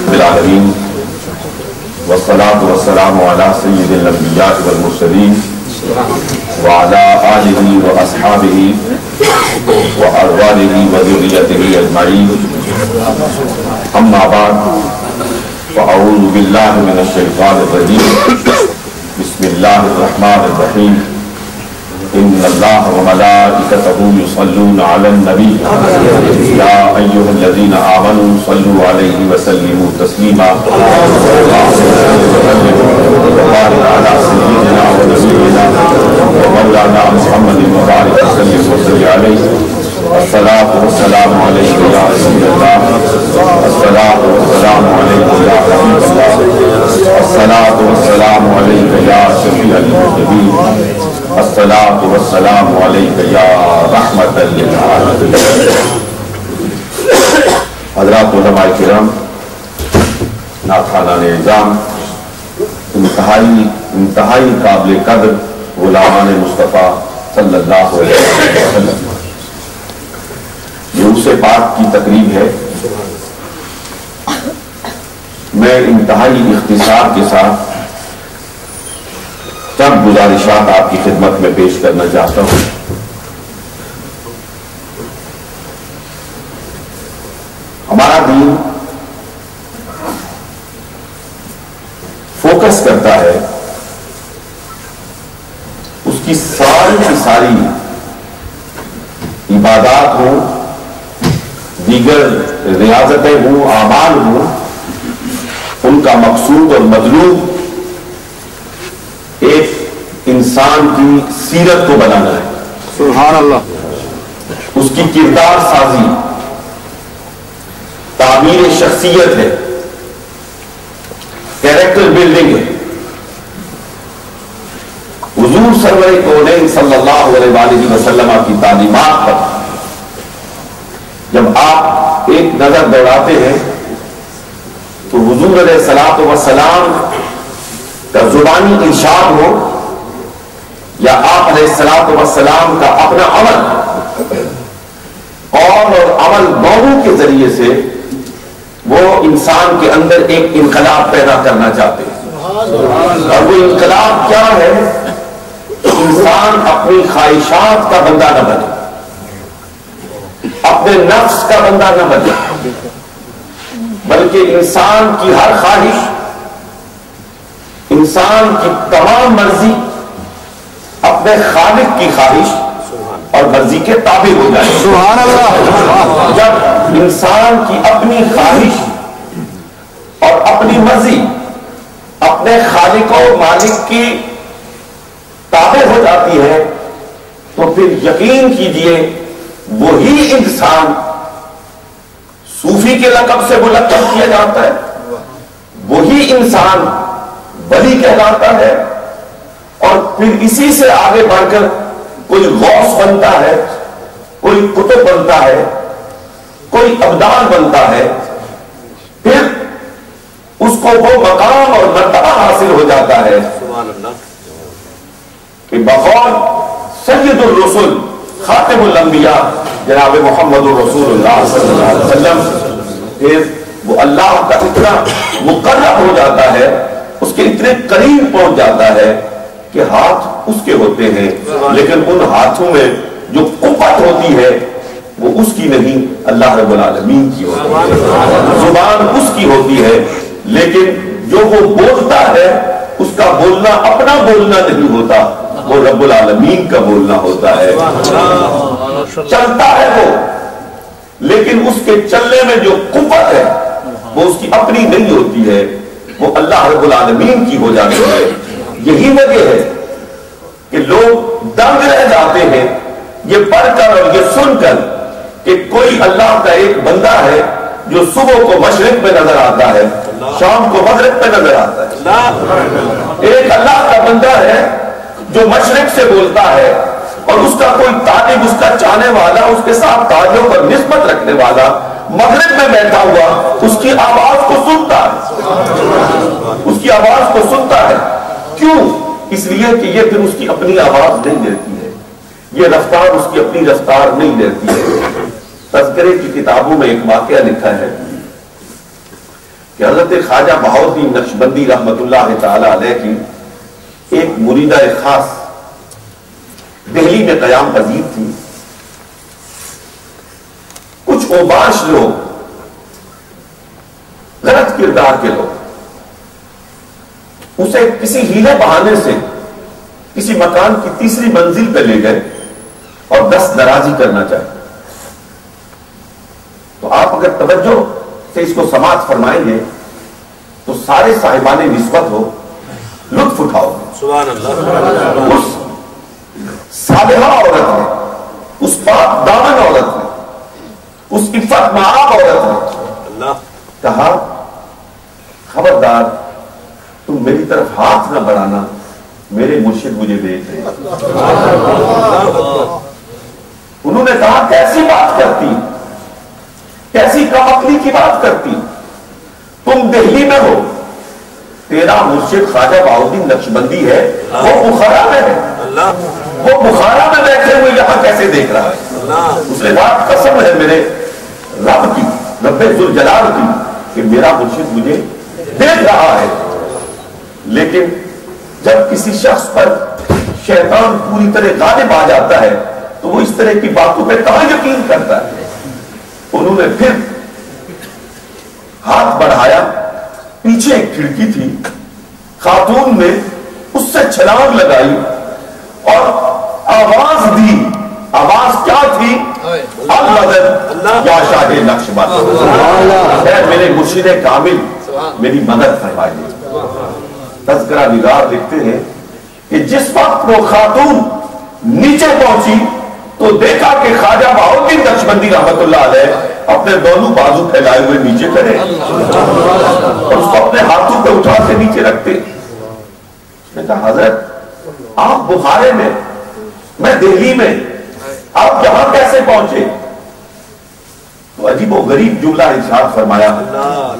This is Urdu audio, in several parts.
بالعالمین والصلاة والسلام علی سید الانبیاء والمرسلین وعلی آلہ واصحابہ وارواحہ وذریتہ اجمعین، اما بعد فاعوذ باللہ من الشیطان الرجیم، بسم اللہ الرحمن الرحیم، ان اللہ وملائکتہ یصلون علی النبی یا ایھا الذین آمنوا صلوا علیہ وسلموا تسلیما، وبارک علی سیدنا ونبینا ومولانا محمد وبارک وسلم وصلی علیہ، الصلاۃ والسلام علیک یا رسول اللہ، الصلاۃ والسلام علیک یا حبیب اللہ، الصلاۃ والسلام علیک یا شفیع المذنبین، الصلاۃ والسلام علیک یا رحمۃ للعالمین۔ حضرات علماء کرام، ناخوانان اعظام، انتہائی قابل قدر غلامان مصطفیٰ صلی اللہ علیہ وسلم، یہ اسے پاک کی تقریب ہے۔ میں انتہائی اختصار کے ساتھ چند گزارشات آپ کی خدمت میں پیش کرنا چاہتا ہوں۔ ہمارا دین فوکس کرتا ہے، اس کی ساری عبادات ہوں، دیگر ریاضتیں ہوں، اعمال ہوں، ان کا مقصود اور مطلوب ایک انسان کی سیرت کو بنانا ہے، سبحان اللہ، اس کی کردار سازی، تعمیر شخصیت ہے، کیریکٹر بلڈنگ ہے۔ حضور سرور کونین صلی اللہ علیہ وآلہ وسلم کی تعلیمات پر جب آپ ایک نظر دوڑاتے ہیں تو حضور علیہ الصلوۃ والسلام کا زبانی ارشاد ہو یا آپ علیہ الصلوۃ والسلام کا اپنا عمل، قول اور عمل دونوں کے ذریعے سے وہ انسان کے اندر ایک انقلاب پیدا کرنا چاہتے ہیں۔ اور وہ انقلاب کیا ہے؟ انسان اپنی خواہشات کا بندہ نہ بنے، اپنے نفس کا بندہ نہ بنے، بلکہ انسان کی ہر خواہش، انسان کی تمام مرضی اپنے خالق کی خواہش اور مرضی کے تابع ہو جائے۔ سبحان اللہ۔ جب انسان کی اپنی خواہش اور اپنی مرضی اپنے خالق و مالک کی تابع ہو جاتی ہے تو پھر یقین کیجئے وہی انسان صوفی کے لقب سے ملقب کیا جاتا ہے، وہی انسان ولی کہلاتا ہے، اور پھر اسی سے آگے بڑھ کر کوئی غوث بنتا ہے، کوئی قطب بنتا ہے، کوئی ابدال بنتا ہے، پھر اس کو وہ مقام اور مرتبہ حاصل ہو جاتا ہے کہ بقول سید الرسل خاتم الانبیاء جناب محمد الرسول اللہ صلی اللہ علیہ وسلم، پھر وہ اللہ کا اتنا مقرب ہو جاتا ہے، اس کے اتنے قریب پہنچ جاتا ہے کہ ہاتھ اس کے ہوتے ہیں، لیکن ان ہاتھوں میں جو قوت ہوتی ہے وہ اس کی نہیں، اللہ رب العالمین کی ہوتی ہے۔ زبان اس کی ہوتی ہے، لیکن جو وہ بولتا ہے اس کا بولنا اپنا بولنا نہیں ہوتا، وہ رب العالمین کا بولنا ہوتا ہے۔ چلتا ہے وہ، لیکن اس کے چلنے میں جو قوت ہے وہ اس کی اپنی نہیں ہوتی ہے، وہ اللہ رب العالمین کی ہو جاتی ہے۔ یہی وجہ ہے کہ لوگ دنگ رہ جاتے ہیں یہ پڑھ کر اور یہ سن کر کہ کوئی اللہ کا ایک بندہ ہے جو صبح کو مشرق میں نظر آتا ہے، شام کو مغرب میں نظر آتا ہے۔ ایک اللہ کا بندہ ہے جو مشرق سے بولتا ہے اور اس کا کوئی طالب، اس کا چاہنے والا، اس کے ساتھ تعلق اور نسبت رکھنے والا مغرب میں بیٹھا ہوا اس کی آواز کو سنتا ہے، اس کی آواز کو سنتا ہے۔ کیوں؟ اس لیے کہ یہ پھر اس کی اپنی آواز نہیں دیتی ہے، یہ رفتار اس کی اپنی رفتار نہیں دیتی ہے۔ تذکرے کی کتابوں میں ایک واقعہ لکھا ہے کہ حضرت خواجہ بہاؤالدین نقشبندی رحمت اللہ تعالی علیہ کی ایک مریدہ خاص دہلی میں قیام پذیر تھی. کچھ اوباش لوگ، غلط کردار کے لوگ اسے کسی ہیلے بہانے سے کسی مکان کی تیسری منزل پہ لے گئے اور دست درازی کرنا چاہتے. تو آپ اگر توجہ سے اس کو سماعت فرمائیں گے تو سارے صاحبان نسبت ہو، لطف اٹھاؤ. سبحان اللہ. اس صالحہ عورت نے، اس پاک دامن عورت نے، اس عفت معاب عورت نے کہا خبردار تم میری طرف ہاتھ نہ بڑھانا، میرے مرشد مجھے دیکھ رہے ہیں. انہوں نے کہا کیسی بات کرتی، کیسی کم عقلی کی بات کرتی، تم دہلی میں ہو، تیرا مرشد خواجہ بہاؤالدین نقشبندی ہے، وہ بخارا میں ہے، وہ بخارا میں بیٹھے ہوئے یہاں کیسے دیکھ رہا ہے؟ اس نے کہا قسم ہے میرے رب کی، رب ذوالجلال کی، کہ میرا مرشد مجھے دیکھ رہا ہے. لیکن جب کسی شخص پر شیطان پوری طرح غالب آ جاتا ہے تو وہ اس طرح کی باتوں پہ کہاں یقین کرتا ہے. انہوں نے پھر ہاتھ بڑھایا، پیچھے ایک کھڑکی تھی، خاتون نے اس سے چھلانگ لگائی اور آواز دی. آواز کیا تھی؟ المدد یا شاہ نقشبند، اے میرے مرشد کامل میری مدد فرمائیے. تذکرہ نگار لکھتے ہیں کہ جس وقت وہ خاتون نیچے پہنچی تو دیکھا کہ خواجہ بہاؤالدین نقشبندی رحمت اللہ علیہ اپنے دونوں بازو پھیلائے ہوئے نیچے کھڑے اور اس کو اپنے ہاتھوں پہ اٹھا کے نیچے رکھتے. اس نے کہا حضرت آپ بخارے میں دہلی میں، آپ یہاں کیسے پہنچے؟ تو عجیب و غریب جملہ ارشاد فرمایا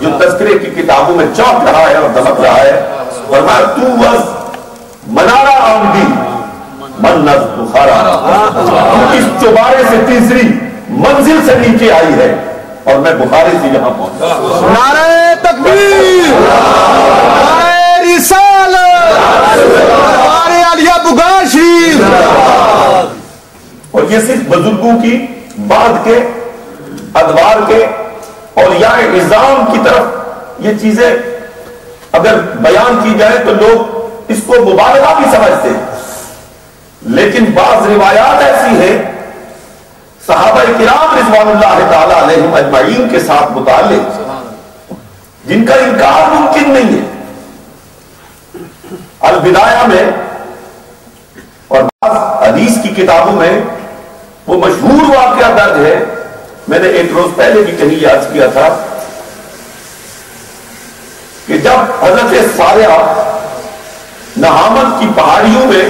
جو تذکرے کی کتابوں میں چونک رہا ہے اور دمک رہا ہے. فرمایا تو وز منارہ آمدی من نز بخارا، اس چوبارے سے تیسری منزل سے نیچے آئی ہے اور میں بخارے سے یہاں پہنچا. نعرہ تکبیر، نعرہ رسالت، نعرہ علیہ بغار شریف. اور یہ صرف بزرگوں کی بعد کے ادوار کے اور یا نظام کی طرف یہ چیزیں اگر بیان کی جائے تو لوگ اس کو مبالغہ بھی سمجھتے ہیں. لیکن بعض روایات ایسی ہیں صحابہ کرام رضوان اللہ تعالی علیہم اجمعین کے ساتھ متعلق جن کا انکار ممکن نہیں ہے. البدایہ میں اور بعض حدیث کی کتابوں میں وہ مشہور واقعہ درج ہے. میں نے ایک روز پہلے بھی کہیں یاد کیا تھا کہ جب حضرت ساریہ نہامت کی پہاڑیوں میں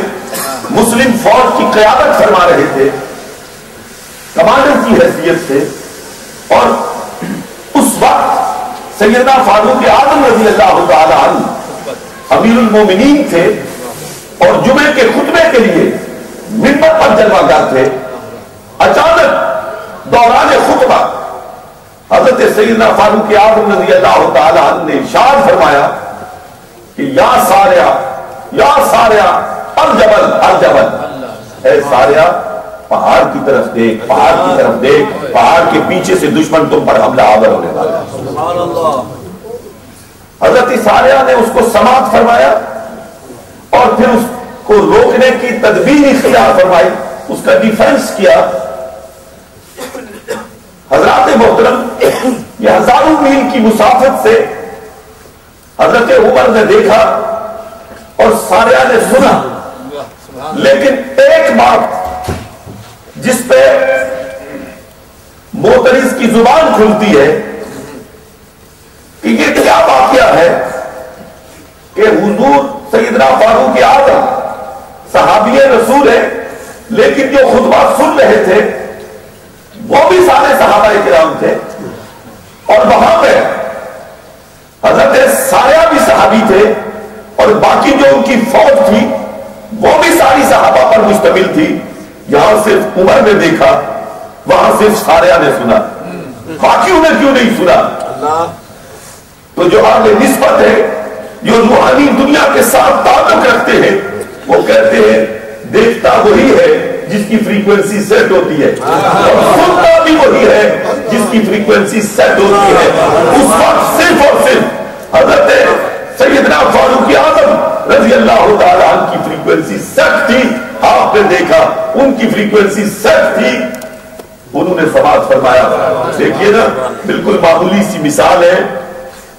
مسلم فوج کی قیادت فرما رہے تھے کمانڈر کی حیثیت سے، اور اس وقت سیدنا فاروق اعظم رضی اللہ تعالی عنہ امیر المومنین تھے اور جمعے کے خطبے کے لیے منبر پر جلوہ گر تھے. اچانک دوران خطبہ حضرت سیدنا فاروق اعظم رضی اللہ تعالی عنہ نے ارشاد فرمایا کہ یا ساریہ الجبل الجبل، اے ساریہ پہاڑ کی طرف دیکھ، پہاڑ کی طرف دیکھ، پہاڑ کے پیچھے سے دشمن تم پر حملہ آور ہونے والا ہے. حضرت ساریہ نے اس کو سماعت فرمایا اور پھر اس کو روکنے کی تدبیر اختیار فرمائی، اس کا ڈیفنس کیا. حضرات محترم، یہ ہزاروں میل کی مسافت سے حضرت عمر نے دیکھا اور ساریہ نے سنا، لیکن ایک بات جس پہ موترز کی زبان کھلتی ہے کہ یہ کیا واقعہ ہے کہ حضور سیدنا فاروق اعظم صحابی رسول ہے، لیکن جو خطبہ سن رہے تھے وہ بھی سارے صحابہ کرام تھے، اور وہاں پہ حضرت ساریہ بھی صحابی تھے اور باقی جو ان کی فوج تھی وہ بھی ساری صحابہ پر مشتمل تھی. یہاں صرف عمر نے دیکھا وہاں صرف سارے نے سنا، باقیوں نے کیوں نہیں سنا؟ تو جو اہل نسبت ہے، جو روحانی دنیا کے ساتھ تعلق رکھتے ہیں، وہ کہتے ہیں دیکھتا وہی ہے جس کی فریکوینسی سیٹ ہوتی ہے، اور سنتا بھی وہی ہے جس کی فریکوینسی سیٹ ہوتی ہے۔ اس وقت صرف اور صرف حضرت سیدنا فاروق اعظم رضی اللہ تعالیٰ عنہ کی فریکوینسی سیٹ تھی، آپ نے دیکھا ان کی فریکوینسی سیٹ تھی، انہوں نے سماعت فرمایا۔ دیکھیے نا، بالکل معمولی سی مثال ہے،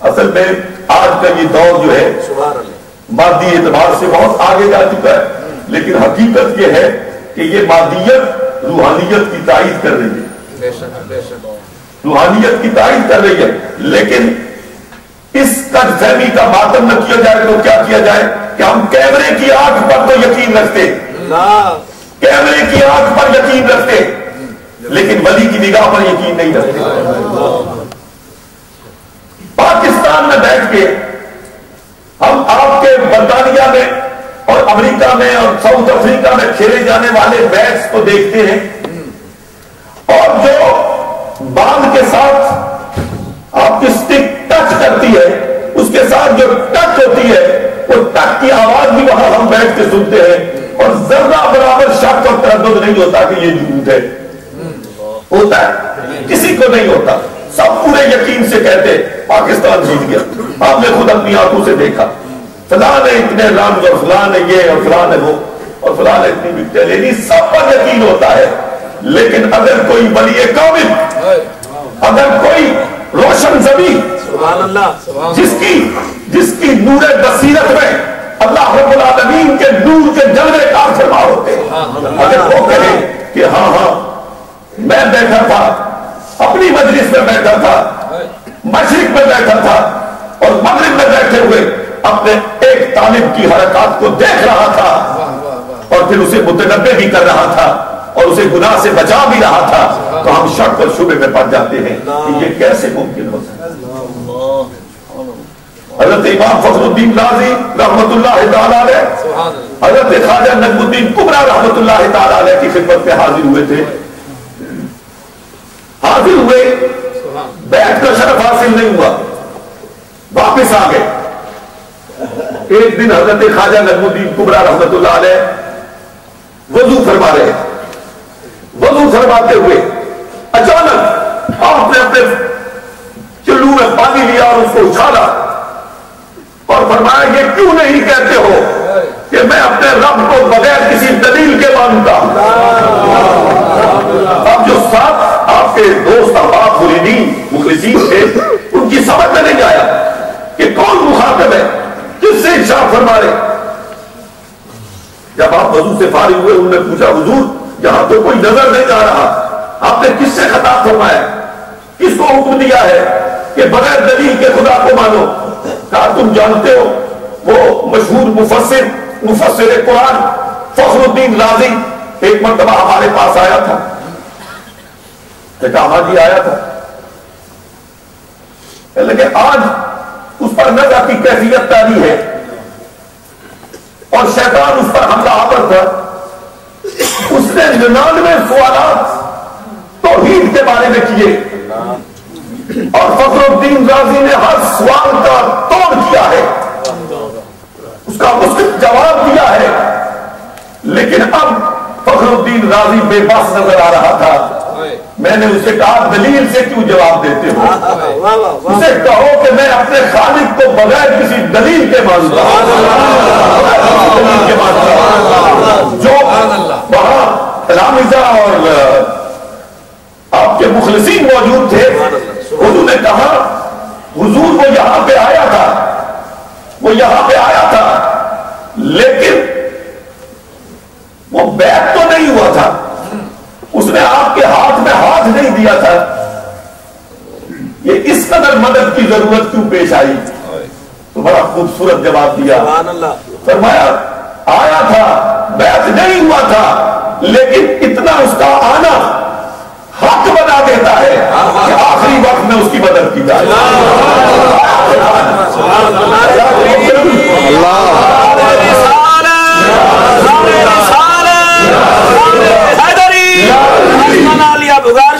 اصل میں آج کا یہ دور جو ہے مادی اعتبار سے بہت آگے جا چکا ہے، لیکن حقیقت یہ ہے کہ یہ مادیت روحانیت کی تائید کر رہی ہے، روحانیت کی تائید کر رہی ہے، لیکن اس قد فہمی کا ماتم نہ کیا جائے تو کیا کیا جائے کہ ہم کیمرے کی آنکھ پر تو یقین رکھتے، کیمرے کی آنکھ پر یقین رکھتے، لیکن ولی کی نگاہ پر یقین نہیں رکھتے۔ پاکستان میں بیٹھ کے ہم آپ کے برطانیہ میں اور امریکہ میں اور ساؤتھ افریقہ میں کھیلے جانے والے میچ کو دیکھتے ہیں، اور جو بال کے ساتھ آپ کی سٹک ٹچ کرتی ہے، اس کے ساتھ جو ٹچ ہوتی ہے، وہ ٹچ کی آواز بھی وہاں ہم بیٹھ کے سنتے ہیں، اور ذرہ برابر شک اور تردد نہیں ہوتا کہ یہ جھوٹ ہے۔ ہوتا ہے؟ کسی کو نہیں ہوتا، سب پورے یقین سے کہتے پاکستان جیت گیا۔ آپ نے خود اپنی آنکھوں سے دیکھا، فلاں نے اتنے رنز اور فلاں نے یہ اور فلاں نے وہ اور فلاں نے اتنی وکٹیں لے لی، سب پر یقین ہوتا ہے۔ لیکن اگر کوئی ولی کامل، اگر کوئی روشن زمین جس کی نور بصیرت میں اللہ رب العالمین کے نور کے جلوے کار فرما ہوتے، اگر وہ کہے کہ ہاں ہاں میں بیٹھا تھا اپنی مجلس میں، بیٹھا تھا مشرق میں، بیٹھا تھا اور مغرب میں بیٹھے ہوئے اپنے ایک طالب کی حرکات کو دیکھ رہا تھا اور پھر اسے متنبہ بھی کر رہا تھا اور اسے گناہ سے بچا بھی رہا تھا، تو ہم شک اور شبہ میں پڑ جاتے ہیں کہ یہ کیسے ممکن ہو سکتا ہے۔ حضرت امام فخر الدین رازی رحمت اللہ تعالیٰ علیہ، حضرت خواجہ نجم الدین کبریٰ رحمت اللہ تعالیٰ علیہ کی خدمت پہ حاضر ہوئے تھے، حاضر ہوئے، بیعت کا شرف حاصل نہیں ہوا، واپس آ گئے۔ ایک دن حضرت خواجہ نجم الدین کبریٰ رحمت اللہ علیہ وضو فرما رہے، وضو فرماتے ہوئے اچانک آپ نے اپنے چلو میں پانی لیا اور اس کو اچھالا اور فرمایا یہ کیوں نہیں کہتے ہو کہ میں اپنے رب کو بغیر کسی دلیل کے مانتا ہوں؟ اب جو ساتھ آپ کے دوست احباب مریدین مخلصین تھے، ان کی سمجھ میں نہیں آیا کہ کون مخاطب ہے، کس سے ارشاد فرما رہے۔ جب آپ وضو سے فارغ ہوئے، انہوں نے پوچھا حضور یہاں تو کوئی نظر نہیں آ رہا، آپ نے کس سے خطاب فرمایا، کس کو حکم دیا ہے کہ بغیر دلیل کے خدا کو مانو؟ کہا تم جانتے ہو وہ مشہور مفسر قرآن فخر الدین رازی ایک مرتبہ ہمارے پاس آیا تھا، کہا جی آیا تھا، لیکن آج اس پر نظر کی کیفیت تاری ہے اور شیطان اس پر حملہ آور تھا، اس نے 99 سوالات توحید کے بارے میں کیے اور فخر الدین رازی نے ہر سوال کا توڑ کیا ہے، اس کا مثبت جواب دیا ہے، لیکن اب فخر الدین رازی بے بس نظر آ رہا تھا۔ میں نے اسے کہا دلیل سے کیوں جواب دیتے ہو؟ اسے کہو کہ میں اپنے خالق کو بغیر کسی دلیل کے مانتا ہوں، جو وہاں تلامذہ اور آپ کے مخلصین موجود تھے، انہوں نے کہا حضور وہ یہاں پہ آیا تھا، وہ یہاں پہ آیا تھا، لیکن وہ بیعت تو نہیں ہوا تھا، اس نے آپ کے ہاتھ میں ہاتھ نہیں دیا تھا، یہ اس قدر مدد کی ضرورت کیوں پیش آئی؟ تو بڑا خوبصورت جواب دیا، فرمایا آیا تھا، بیعت نہیں ہوا تھا، لیکن اتنا اس کا آنا حق بنا دیتا ہے کہ آخری وقت میں اس کی مدد کی جائے۔